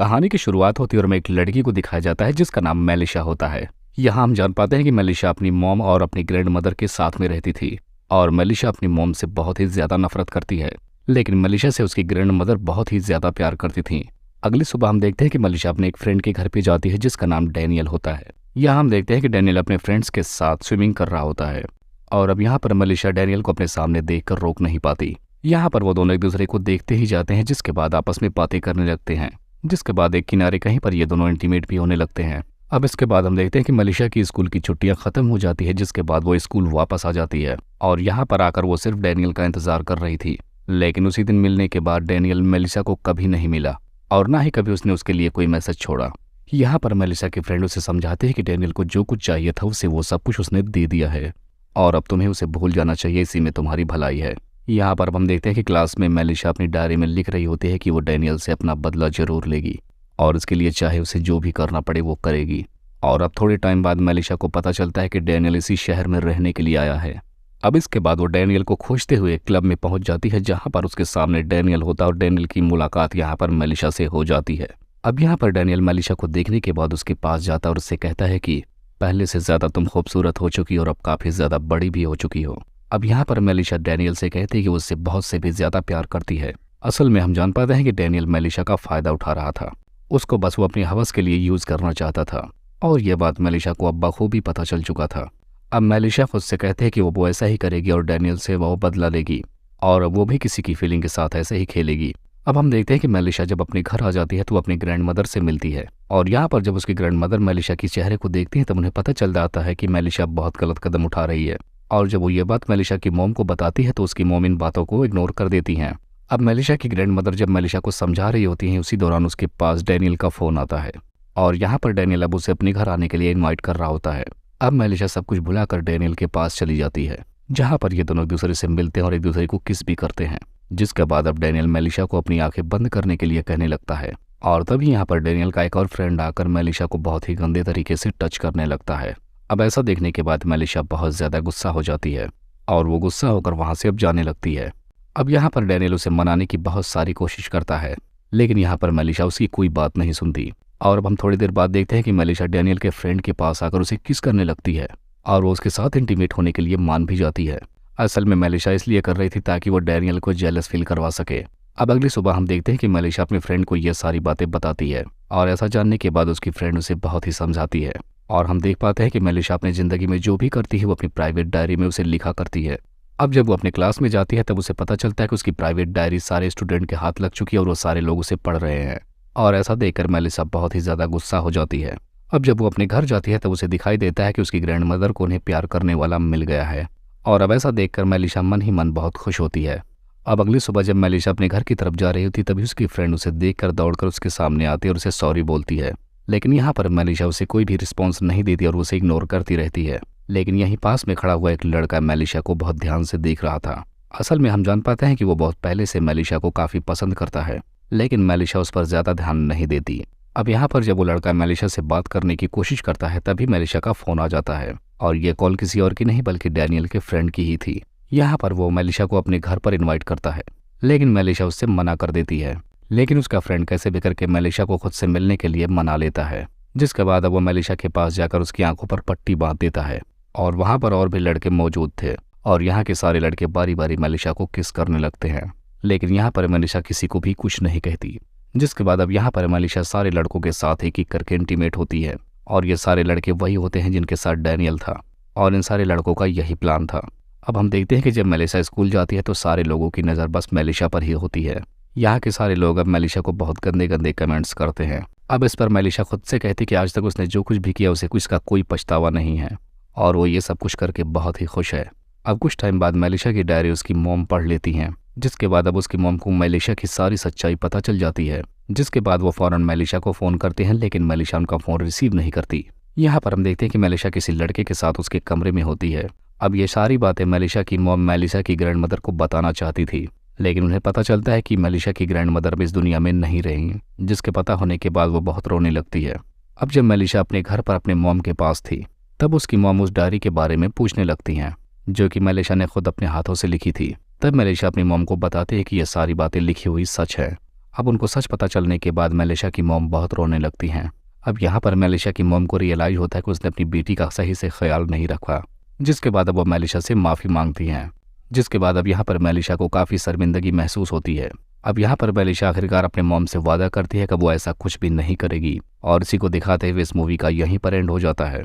कहानी की शुरुआत होती है और हमें एक लड़की को दिखाया जाता है जिसका नाम मेलिशा होता है। यहाँ हम जान पाते हैं कि मेलिशा अपनी मॉम और अपनी ग्रैंड मदर के साथ में रहती थी और मेलिशा अपनी मॉम से बहुत ही ज्यादा नफरत करती है, लेकिन मेलिशा से उसकी ग्रैंड मदर बहुत ही ज्यादा प्यार करती थी। अगली सुबह हम देखते हैं कि मेलिशा अपने एक फ्रेंड के घर पे जाती है जिसका नाम डैनियल होता है। यहाँ हम देखते हैं कि डैनियल अपने फ्रेंड्स के साथ स्विमिंग कर रहा होता है और अब यहाँ पर मेलिशा डैनियल को अपने सामने देखकर रोक नहीं पाती। यहाँ पर वो दोनों एक दूसरे को देखते ही जाते हैं, जिसके बाद आपस में बातें करने लगते हैं, जिसके बाद एक किनारे कहीं पर ये दोनों इंटीमेट भी होने लगते हैं। अब इसके बाद हम देखते हैं कि मेलिशा की स्कूल की छुट्टियां खत्म हो जाती है, जिसके बाद वो स्कूल वापस आ जाती है और यहाँ पर आकर वो सिर्फ डैनियल का इंतजार कर रही थी। लेकिन उसी दिन मिलने के बाद डैनियल मेलिशा को कभी नहीं मिला और ना ही कभी उसने उसके लिए कोई मैसेज छोड़ा। यहाँ पर मेलिशा के फ्रेंड उसे समझाते हैं कि डैनियल को जो कुछ चाहिए था उसे वो सब कुछ उसने दे दिया है और अब तुम्हें उसे भूल जाना चाहिए, इसी में तुम्हारी भलाई है। यहाँ पर हम देखते हैं कि क्लास में मेलिशा अपनी डायरी में लिख रही होती है कि वो डैनियल से अपना बदला जरूर लेगी और इसके लिए चाहे उसे जो भी करना पड़े वो करेगी। और अब थोड़े टाइम बाद मेलिशा को पता चलता है कि डैनियल इसी शहर में रहने के लिए आया है। अब इसके बाद वो डैनियल को खोजते हुए क्लब में पहुंच जाती है, जहां पर उसके सामने डैनियल होता है और डैनियल की मुलाकात यहाँ पर मेलिशा से हो जाती है। अब यहाँ पर डैनियल मेलिशा को देखने के बाद उसके पास जाता है और उससे कहता है कि पहले से ज्यादा तुम खूबसूरत हो चुकी हो और अब काफी ज्यादा बड़ी भी हो चुकी हो। अब यहाँ पर मेलिशा डैनियल से कहती है कि वो उससे बहुत से भी ज्यादा प्यार करती है। असल में हम जान पाते हैं कि डैनियल मेलिशा का फायदा उठा रहा था, उसको बस वो अपनी हवस के लिए यूज करना चाहता था और यह बात मेलिशा को अब बखूबी पता चल चुका था। अब मेलिशा खुद से कहते हैं कि वो ऐसा ही करेगी और डैनियल से वो बदला लेगी और वो भी किसी की फीलिंग के साथ ऐसे ही खेलेगी। अब हम देखते हैं कि मेलिशा जब अपने घर आ जाती है तो अपनी ग्रैंड मदर से मिलती है और यहाँ पर जब उसकी ग्रैंड मदर मेलिशा के चेहरे को देखती है तब उन्हें पता चल जाता है कि मेलिशा बहुत गलत कदम उठा रही है। और जब वो ये बात मेलिशा की मॉम को बताती है तो उसकी मॉम इन बातों को इग्नोर कर देती हैं। अब मेलिशा की ग्रैंड मदर जब मेलिशा को समझा रही होती है, उसी दौरान उसके पास डैनियल का फोन आता है और यहाँ पर डैनियल अब उसे अपने घर आने के लिए इन्वाइट कर रहा होता है। अब मेलिशा सब कुछ भुलाकर डैनियल के पास चली जाती है, जहाँ पर ये दोनों एक दूसरे से मिलते हैं और एक दूसरे को किस भी करते हैं। जिसके बाद अब डैनियल मेलिशा को अपनी आंखें बंद करने के लिए कहने लगता है और तभी यहाँ पर डैनियल का एक और फ्रेंड आकर मेलिशा को बहुत ही गंदे तरीके से टच करने लगता है। अब ऐसा देखने के बाद मेलिशा बहुत ज्यादा गुस्सा हो जाती है और वो गुस्सा होकर वहां से अब जाने लगती है। अब यहाँ पर डैनियल उसे मनाने की बहुत सारी कोशिश करता है, लेकिन यहाँ पर मेलिशा उसकी कोई बात नहीं सुनती। और अब हम थोड़ी देर बाद देखते हैं कि मेलिशा डैनियल के फ्रेंड के पास आकर उसे किस करने लगती है और वो उसके साथ इंटीमेट होने के लिए मान भी जाती है। असल में मेलिशा इसलिए कर रही थी ताकि वो डैनियल को जेलस फील करवा सके। अब अगली सुबह हम देखते हैं कि मेलिशा अपने फ्रेंड को ये सारी बातें बताती है और ऐसा जानने के बाद उसकी फ्रेंड उसे बहुत ही समझाती है और हम देख पाते हैं कि मेलिशा अपनी जिंदगी में जो भी करती है वो अपनी प्राइवेट डायरी में उसे लिखा करती है। अब जब वो अपने क्लास में जाती है तब उसे पता चलता है कि उसकी प्राइवेट डायरी सारे स्टूडेंट के हाथ लग चुकी है और वो सारे लोग उसे पढ़ रहे हैं और ऐसा देखकर मेलिशा बहुत ही ज्यादा गुस्सा हो जाती है। अब जब वो अपने घर जाती है तब उसे दिखाई देता है कि उसकी ग्रैंड मदर को उन्हें प्यार करने वाला मिल गया है और अब ऐसा देखकर मेलिशा मन ही मन बहुत खुश होती है। अब अगली सुबह जब मेलिशा अपने घर की तरफ जा रही होती तभी उसकी फ्रेंड उसे देखकर दौड़कर उसके सामने आती है और उसे सॉरी बोलती है, लेकिन यहाँ पर मेलिशा उसे कोई भी रिस्पॉन्स नहीं देती और उसे इग्नोर करती रहती है। लेकिन यहीं पास में खड़ा हुआ एक लड़का मेलिशा को बहुत ध्यान से देख रहा था। असल में हम जान पाते हैं कि वो बहुत पहले से मेलिशा को काफी पसंद करता है, लेकिन मेलिशा उस पर ज्यादा ध्यान नहीं देती। अब यहाँ पर जब वो लड़का मेलिशा से बात करने की कोशिश करता है तभी मेलिशा का फोन आ जाता है और ये कॉल किसी और की नहीं बल्कि डैनियल के फ्रेंड की ही थी। यहाँ पर वो मेलिशा को अपने घर पर इनवाइट करता है, लेकिन मेलिशा उससे मना कर देती है। लेकिन उसका फ्रेंड कैसे भी करके मेलिशा को खुद से मिलने के लिए मना लेता है, जिसके बाद अब वो मेलिशा के पास जाकर उसकी आंखों पर पट्टी बांध देता है और वहां पर और भी लड़के मौजूद थे और यहाँ के सारे लड़के बारी बारी मेलिशा को किस करने लगते हैं, लेकिन यहाँ पर मेलिशा किसी को भी कुछ नहीं कहती। जिसके बाद अब यहाँ पर मेलिशा सारे लड़कों के साथ एक एक करके इंटीमेट होती है और ये सारे लड़के वही होते हैं जिनके साथ डैनियल था और इन सारे लड़कों का यही प्लान था। अब हम देखते हैं कि जब मेलिशा स्कूल जाती है तो सारे लोगों की नज़र बस मेलिशा पर ही होती है। यहाँ के सारे लोग अब मेलिशा को बहुत गंदे गंदे कमेंट्स करते हैं। अब इस पर मेलिशा खुद से कहती कि आज तक उसने जो कुछ भी किया उसे उसका कोई पछतावा नहीं है और वो ये सब कुछ करके बहुत ही खुश है। अब कुछ टाइम बाद मेलिशा की डायरी उसकी मॉम पढ़ लेती हैं, जिसके बाद अब उसकी मॉम को मेलिशा की सारी सच्चाई पता चल जाती है। जिसके बाद वो फौरन मेलिशा को फोन करते हैं, लेकिन मेलिशा उनका फोन रिसीव नहीं करती। यहाँ पर हम देखते हैं कि मेलिशा किसी लड़के के साथ उसके कमरे में होती है। अब ये सारी बातें मेलिशा की मॉम मेलिशा की ग्रैंड मदर को बताना चाहती थी, लेकिन उन्हें पता चलता है कि मेलिशा की ग्रैंड मदर अब इस दुनिया में नहीं रही, जिसके पता होने के बाद वो बहुत रोने लगती है। अब जब मेलिशा अपने घर पर अपने मॉम के पास थी तब उसकी मॉम उस डायरी के बारे में पूछने लगती हैं, जो कि मेलिशा ने खुद अपने हाथों से लिखी थी। तब मेलिशा अपनी मॉम को बताती है कि यह सारी बातें लिखी हुई सच है। अब उनको सच पता चलने के बाद मेलिशा की मॉम बहुत रोने लगती हैं। अब यहाँ पर मेलिशा की मॉम को रियलाइज होता है कि उसने अपनी बेटी का सही से ख्याल नहीं रखा, जिसके बाद अब वो मेलिशा से माफ़ी मांगती हैं। जिसके बाद अब यहाँ पर मेलिशा को काफ़ी शर्मिंदगी महसूस होती है। अब यहाँ पर मेलिशा आखिरकार अपने मॉम से वादा करती है कि वो ऐसा कुछ भी नहीं करेगी, और इसी को दिखाते हुए इस मूवी का यहीं पर एंड हो जाता है।